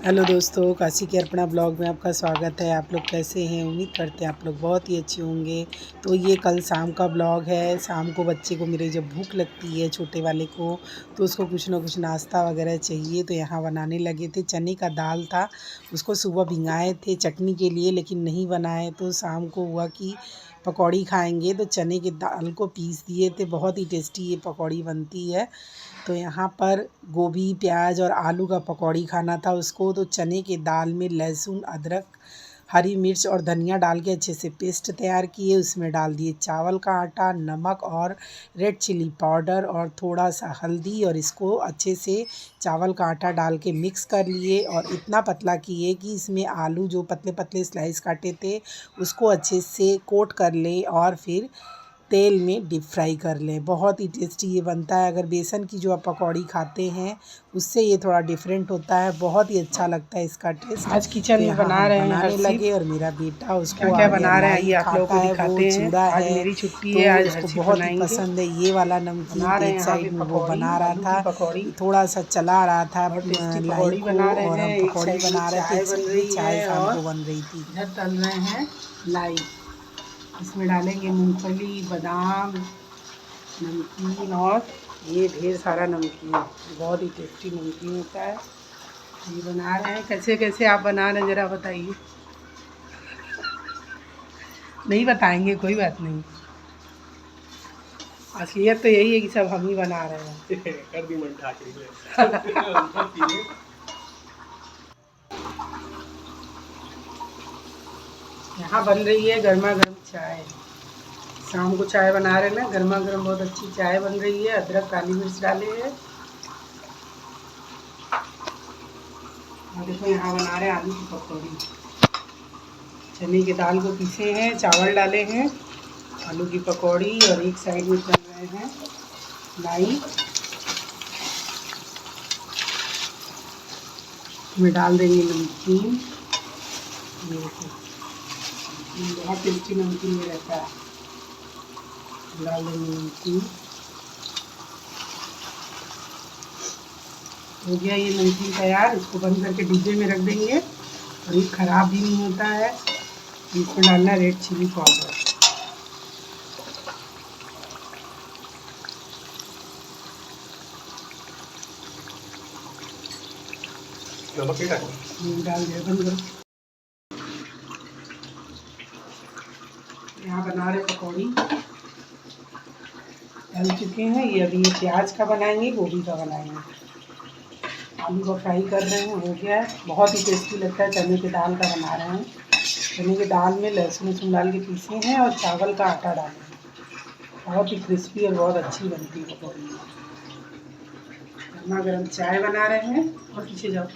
Hello दोस्तों, काशी की Arpana blog में आपका स्वागत है। आप लोग कैसे हैं? उम्मीद करते हैं आप लोग बहुत ही अच्छे होंगे। तो ये कल शाम का ब्लॉग है। शाम को बच्चे को मेरे जब भूख लगती है, छोटे वाले को, तो उसको कुछ ना कुछ नाश्ता वगैरह चाहिए, तो यहाँ बनाने लगे थे। चने का दाल था, उसको सुबह भिंगाए थे चटनी के लिए, लेकिन नहीं बनाए। तो शाम को हुआ कि पकौड़ी खाएंगे, तो चने की दाल को पीस दिए थे। बहुत ही टेस्टी ये पकौड़ी बनती है। तो यहाँ पर गोभी, प्याज और आलू का पकौड़ी खाना था उसको। तो चने की दाल में लहसुन, अदरक, हरी मिर्च और धनिया डाल के अच्छे से पेस्ट तैयार किए। उसमें डाल दिए चावल का आटा, नमक और रेड चिली पाउडर और थोड़ा सा हल्दी, और इसको अच्छे से चावल का आटा डाल के मिक्स कर लिए। और इतना पतला किए कि इसमें आलू जो पतले पतले स्लाइस काटे थे उसको अच्छे से कोट कर लें और फिर तेल में डीप फ्राई कर लें। बहुत ही टेस्टी ये बनता है। अगर बेसन की जो आप पकौड़ी खाते हैं उससे ये थोड़ा डिफरेंट होता है, बहुत ही अच्छा लगता है इसका टेस्ट। आज किचन में बना रहे हैं बनाने लगे, और मेरा बेटा उसको क्या क्या बना रहे हैं लाई ये आप लोगों खाता को है, वो दिखाते हैं। चूड़ा आज है, मेरी छुट्टी तो है, आज उसको हर्षित बहुत ही बनाएंगे। पसंद है ये वाला नमकीन। बना रहे हैं एक यहाँ पे साइड में वो पकौड़ी, बना रहा आलू था, की पकौड़ी, थोड़ा सा चला रहा था बहुत टेस्टी लाई पकौड़ी को, बना रहे और हम हैं। एक पकौड़ी साइड में बना रहे थे, चाय एक बन साइड में रही चाय है शाम और को बन रही थी। इधर तल रहे हैं लाई। इसमें डालेंगे मूंगफली, बादाम, नमकीन और ये ढेर सारा नमकीन। बहुत ही टेस्टी नमकीन होता है। ये बना रहे हैं। कैसे कैसे आप बना रहे हैं ज़रा बताइए। नहीं बताएंगे, कोई बात नहीं। असलियत तो यही है कि सब हम ही बना रहे हैं। कर दी मन यहाँ बन रही है गर्मा गर्म चाय। शाम को चाय बना रहे हैं ना, गर्मा गर्म बहुत अच्छी चाय बन रही है। अदरक, काली मिर्च डाले हैं। और देखो यहाँ बना रहे हैं आलू की पकौड़ी। चने की दाल को पीसे हैं, चावल डाले हैं, आलू की पकौड़ी, और एक साइड में कर रहे हैं लाई। इसमें डाल देंगे नमकीन। ये देखो, बहुत टेस्टी नमकीन में रहता है। डाल देंगे नमकीन। हो गया ये नमकीन तैयार। इसको बंद करके डिब्बे में रख देंगे, और ये ख़राब भी नहीं होता है। इसमें डालना रेड चिली पाउडर। डाल दिया, बंद करो। यहाँ बना रहे पकौड़ी, डाल चुके हैं। ये अभी ये प्याज का बनाएंगे, गोभी का बनाएंगे। आलू का फ्राई कर रहे हैं, हो गया है। बहुत ही टेस्टी लगता है। चने की दाल का बना रहे हैं। चने की दाल में लहसुन वसुन डाल के पीसे हैं, और चावल का आटा डालें। बहुत ही क्रिस्पी और बहुत अच्छी बनती है पकौड़ी। गर्मा गर्म चाय बना रहे हैं। और पीछे जाओ।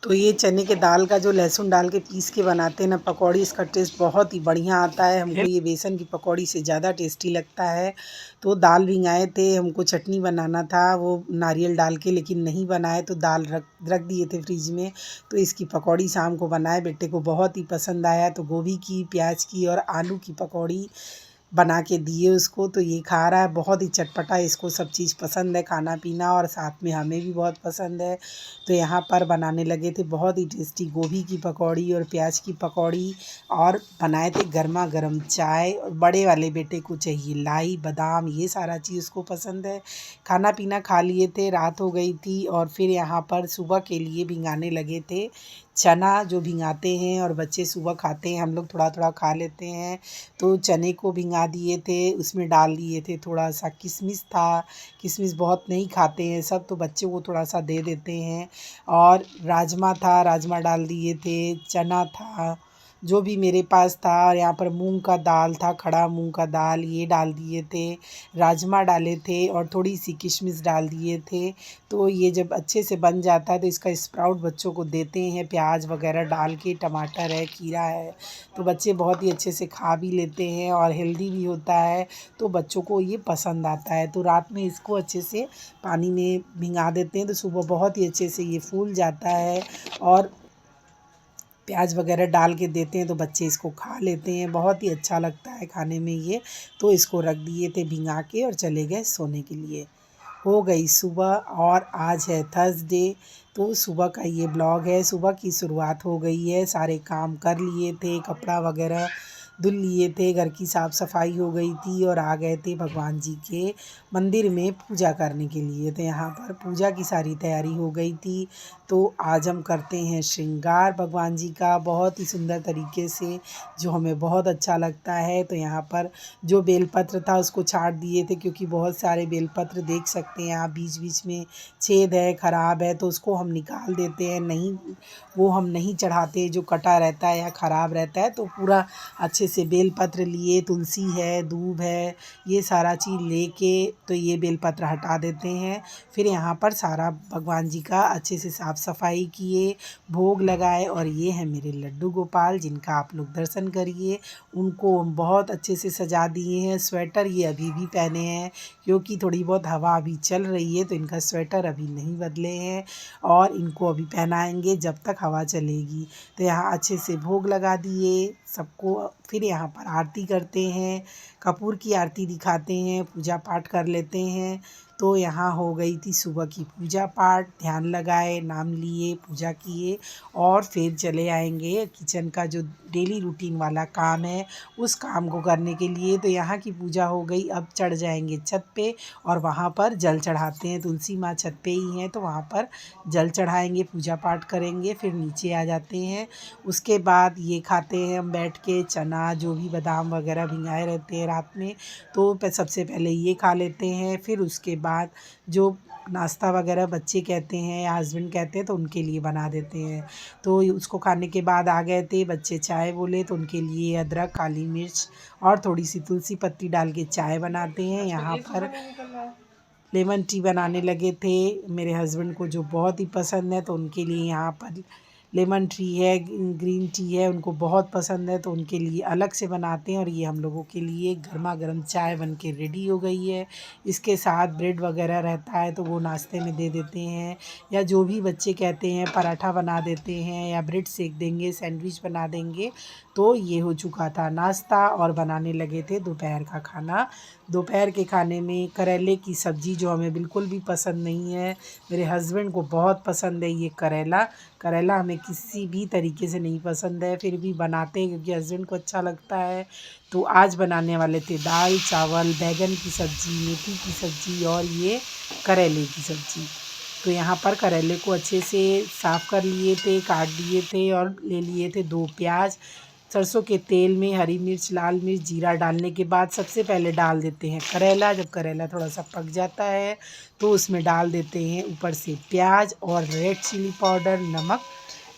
तो ये चने के दाल का जो लहसुन डाल के पीस के बनाते हैं ना पकौड़ी, इसका टेस्ट बहुत ही बढ़िया आता है। हमको ये बेसन की पकौड़ी से ज़्यादा टेस्टी लगता है। तो दाल भिंगाए थे, हमको चटनी बनाना था वो नारियल डाल के, लेकिन नहीं बनाए, तो दाल रख रख दिए थे फ्रिज में। तो इसकी पकौड़ी शाम को बनाए, बेटे को बहुत ही पसंद आया। तो गोभी की, प्याज की और आलू की पकौड़ी बना के दिए उसको, तो ये खा रहा है। बहुत ही चटपटा, इसको सब चीज़ पसंद है, खाना पीना, और साथ में हमें भी बहुत पसंद है। तो यहाँ पर बनाने लगे थे बहुत ही टेस्टी गोभी की पकौड़ी और प्याज की पकौड़ी, और बनाए थे गर्मा गर्म चाय। और बड़े वाले बेटे को चाहिए लाई, बादाम, ये सारा चीज़ उसको पसंद है। खाना पीना खा लिए थे, रात हो गई थी, और फिर यहाँ पर सुबह के लिए भिंगाने लगे थे चना, जो भिंगाते हैं और बच्चे सुबह खाते हैं, हम लोग थोड़ा थोड़ा खा लेते हैं। तो चने को भिंगा दिए थे, उसमें डाल दिए थे थोड़ा सा किशमिश था। किशमिश बहुत नहीं खाते हैं सब, तो बच्चे को थोड़ा सा दे देते हैं। और राजमा था, राजमा डाल दिए थे, चना था, जो भी मेरे पास था। और यहाँ पर मूंग का दाल था, खड़ा मूंग का दाल, ये डाल दिए थे। राजमा डाले थे और थोड़ी सी किशमिश डाल दिए थे। तो ये जब अच्छे से बन जाता है तो इसका स्प्राउट बच्चों को देते हैं, प्याज वगैरह डाल के, टमाटर है, खीरा है, तो बच्चे बहुत ही अच्छे से खा भी लेते हैं, और हेल्दी भी होता है। तो बच्चों को ये पसंद आता है। तो रात में इसको अच्छे से पानी में भिंगा देते हैं, तो सुबह बहुत ही अच्छे से ये फूल जाता है। और प्याज वगैरह डाल के देते हैं तो बच्चे इसको खा लेते हैं, बहुत ही अच्छा लगता है खाने में ये। तो इसको रख दिए थे भिंगा के, और चले गए सोने के लिए। हो गई सुबह और आज है थर्सडे। तो सुबह का ये ब्लॉग है। सुबह की शुरुआत हो गई है, सारे काम कर लिए थे, कपड़ा वगैरह धुल लिए थे, घर की साफ़ सफाई हो गई थी और आ गए थे भगवान जी के मंदिर में पूजा करने के लिए। तो यहाँ पर पूजा की सारी तैयारी हो गई थी। तो आज हम करते हैं श्रृंगार भगवान जी का बहुत ही सुंदर तरीके से, जो हमें बहुत अच्छा लगता है। तो यहाँ पर जो बेलपत्र था उसको छाट दिए थे, क्योंकि बहुत सारे बेलपत्र देख सकते हैं यहाँ बीच बीच में छेद है, ख़राब है, तो उसको हम निकाल देते हैं। नहीं, वो हम नहीं चढ़ाते, जो कटा रहता है या ख़राब रहता है। तो पूरा अच्छे से बेलपत्र लिए, तुलसी है, दूब है, ये सारा चीज़ लेके तो ये बेलपत्र हटा देते हैं। फिर यहाँ पर सारा भगवान जी का अच्छे से साफ़ सफाई किए, भोग लगाए। और ये है मेरे लड्डू गोपाल, जिनका आप लोग दर्शन करिए। उनको हम बहुत अच्छे से सजा दिए हैं। स्वेटर ये अभी भी पहने हैं, क्योंकि थोड़ी बहुत हवा अभी चल रही है, तो इनका स्वेटर अभी नहीं बदले हैं और इनको अभी पहनाएंगे जब तक हवा चलेगी। तो यहाँ अच्छे से भोग लगा दिए सबको। फिर यहाँ पर आरती करते हैं, कपूर की आरती दिखाते हैं, पूजा पाठ कर लेते हैं। तो यहाँ हो गई थी सुबह की पूजा पाठ, ध्यान लगाए, नाम लिए, पूजा किए और फिर चले आएंगे किचन का जो डेली रूटीन वाला काम है उस काम को करने के लिए। तो यहाँ की पूजा हो गई, अब चढ़ जाएंगे छत पे और वहाँ पर जल चढ़ाते हैं। तुलसी माँ छत पे ही हैं, तो वहाँ पर जल चढ़ाएंगे, पूजा पाठ करेंगे, फिर नीचे आ जाते हैं। उसके बाद ये खाते हैं हम बैठ के, चना जो भी बादाम वगैरह भिंगाए रहते हैं रात में, तो सबसे पहले ये खा लेते हैं। फिर उसके बाद जो नाश्ता वगैरह बच्चे कहते हैं या हस्बैंड कहते हैं तो उनके लिए बना देते हैं। तो उसको खाने के बाद आ गए थे बच्चे, चाय बोले तो उनके लिए अदरक, काली मिर्च और थोड़ी सी तुलसी पत्ती डाल के चाय बनाते हैं। यहाँ पर लेमन टी बनाने लगे थे मेरे हस्बैंड को, जो बहुत ही पसंद है, तो उनके लिए यहाँ पर लेमन टी है, ग्रीन टी है, उनको बहुत पसंद है, तो उनके लिए अलग से बनाते हैं। और ये हम लोगों के लिए गर्मा गर्म चाय बन के रेडी हो गई है। इसके साथ ब्रेड वगैरह रहता है तो वो नाश्ते में दे देते हैं, या जो भी बच्चे कहते हैं पराठा बना देते हैं या ब्रेड सेक देंगे, सैंडविच बना देंगे। तो ये हो चुका था नाश्ता और बनाने लगे थे दोपहर का खाना। दोपहर के खाने में करेले की सब्ज़ी, जो हमें बिल्कुल भी पसंद नहीं है, मेरे हस्बैंड को बहुत पसंद है ये करेला। करेला हमें किसी भी तरीके से नहीं पसंद है, फिर भी बनाते हैं क्योंकि हस्बैंड को अच्छा लगता है। तो आज बनाने वाले थे दाल चावल, बैगन की सब्ज़ी, मेथी की सब्ज़ी और ये करेले की सब्ज़ी। तो यहाँ पर करेले को अच्छे से साफ़ कर लिए थे, काट लिए थे और ले लिए थे 2 प्याज। सरसों के तेल में हरी मिर्च, लाल मिर्च, जीरा डालने के बाद सबसे पहले डाल देते हैं करेला। जब करेला थोड़ा सा पक जाता है तो उसमें डाल देते हैं ऊपर से प्याज और रेड चिली पाउडर, नमक,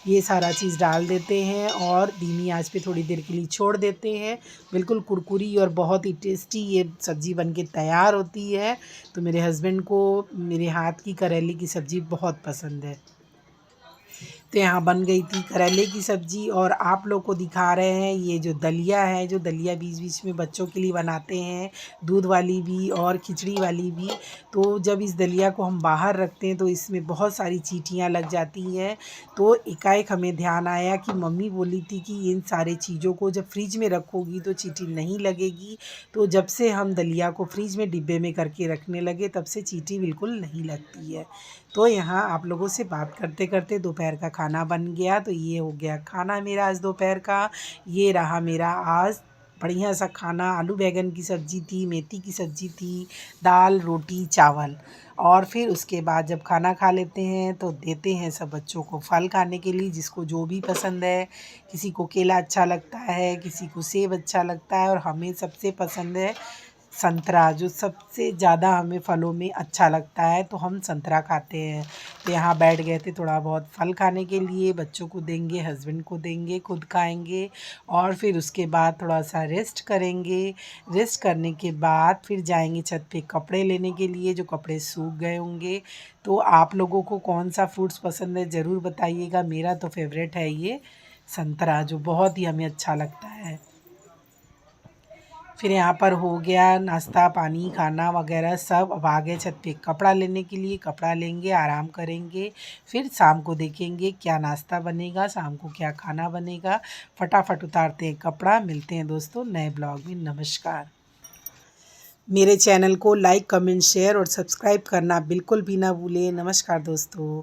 ये सारा चीज़ डाल देते हैं और धीमी आंच पे थोड़ी देर के लिए छोड़ देते हैं। बिल्कुल कुरकुरी और बहुत ही टेस्टी ये सब्ज़ी बनके तैयार होती है। तो मेरे हस्बैंड को मेरे हाथ की करेले की सब्ज़ी बहुत पसंद है। तो यहाँ बन गई थी करेले की सब्ज़ी और आप लोग को दिखा रहे हैं ये जो दलिया है, जो दलिया बीच बीच में बच्चों के लिए बनाते हैं, दूध वाली भी और खिचड़ी वाली भी। तो जब इस दलिया को हम बाहर रखते हैं तो इसमें बहुत सारी चींटियाँ लग जाती हैं। तो एकाएक हमें ध्यान आया कि मम्मी बोली थी कि इन सारे चीज़ों को जब फ्रिज में रखोगी तो चींटी नहीं लगेगी। तो जब से हम दलिया को फ्रिज में डिब्बे में करके रखने लगे तब से चींटी बिल्कुल नहीं लगती है। तो यहाँ आप लोगों से बात करते करते दोपहर का खाना बन गया। तो ये हो गया खाना मेरा आज दोपहर का। ये रहा मेरा आज बढ़िया सा खाना। आलू बैंगन की सब्ज़ी थी, मेथी की सब्ज़ी थी, दाल, रोटी, चावल। और फिर उसके बाद जब खाना खा लेते हैं तो देते हैं सब बच्चों को फल खाने के लिए, जिसको जो भी पसंद है। किसी को केला अच्छा लगता है, किसी को सेब अच्छा लगता है और हमें सबसे पसंद है संतरा, जो सबसे ज़्यादा हमें फलों में अच्छा लगता है, तो हम संतरा खाते हैं। तो यहाँ बैठ गए थे थोड़ा बहुत फल खाने के लिए, बच्चों को देंगे, हस्बैंड को देंगे, खुद खाएंगे और फिर उसके बाद थोड़ा सा रेस्ट करेंगे। रेस्ट करने के बाद फिर जाएंगे छत पे कपड़े लेने के लिए, जो कपड़े सूख गए होंगे। तो आप लोगों को कौन सा फ्रूट्स पसंद है ज़रूर बताइएगा। मेरा तो फेवरेट है ये संतरा, जो बहुत ही हमें अच्छा लगता है। फिर यहाँ पर हो गया नाश्ता पानी खाना वगैरह सब। अब आ गए छत पे कपड़ा लेने के लिए, कपड़ा लेंगे, आराम करेंगे, फिर शाम को देखेंगे क्या नाश्ता बनेगा, शाम को क्या खाना बनेगा। फटाफट उतारते हैं कपड़ा। मिलते हैं दोस्तों नए ब्लॉग में। नमस्कार। मेरे चैनल को लाइक कमेंट शेयर और सब्सक्राइब करना बिल्कुल भी ना भूलें। नमस्कार दोस्तों।